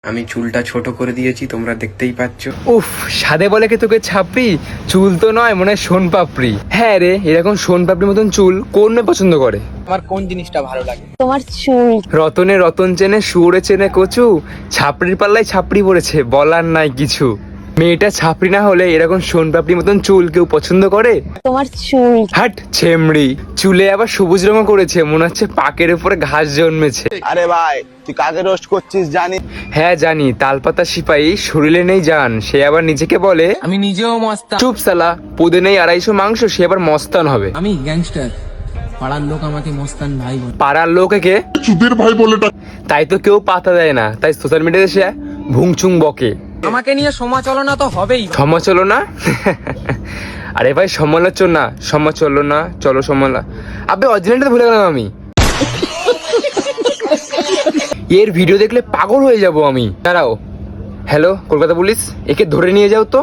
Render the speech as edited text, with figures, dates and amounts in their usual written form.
আমি চুলটা ছোট করে দিয়েছি, তোমরা দেখতেই পাচ্ছ। উফ, সাদে বলে কি তোকে ছাপড়ি? চুল তো নয়, মনে হয় সোন পাপড়ি। হ্যাঁ রে, এরকম সোন পাপড়ির মতন চুল কোন মেয়ে পছন্দ করে? আমার কোন জিনিসটা ভালো লাগে? তোমার চুল। রতনে রতন চেনে, শুয়োরে চেনে কচু, ছাপড়ির পাল্লায় ছাপড়ি পড়েছে, বলার নাই কিছু। মেয়েটা ছাপড়ি না হলে এরকম সোন পাপড়ির মতন চুল কেউ পছন্দ করে? তোমার চুল। হাট ছেমড়ি, চুলে আবার সবুজ রঙ করেছে, মনে হচ্ছে পাকের উপরে ঘাস জন্মেছে। আরে ভাই, তুই কাকে রোস্ট করছিস জানি? হ্যাঁ জানি, তালপাতা সিপাহী, শরীরে নেই জান, সে আবার নিজেকে বলে। আমি নিজেও মস্তান। চুপ সালা, পুদে নেই 250 মাংস, সে আবার মস্তান হবে। আমি গ্যাংস্টার, পাড়ার লোক আমাকে মস্তান ভাই বলে। পাড়ার লোক একে চুদির ভাই বলে, তাই তো কেউ পাতা দেয় না, তাই সোশ্যাল মিডিয়াতে সে ভুংচুং বকে। আমাকে নিয়ে সমালোচনা তো হবেই। সমালোচনা? আরে ভাই সমালোচনা, সমালোচনা, চলো সমালা। আবে অরিজিনালটা ভুলে গেলাম আমি। এর ভিডিও দেখলে পাগল হয়ে যাব আমি। দাঁড়াও, হ্যালো কলকাতা পুলিশ, একে ধরে নিয়ে যাও তো।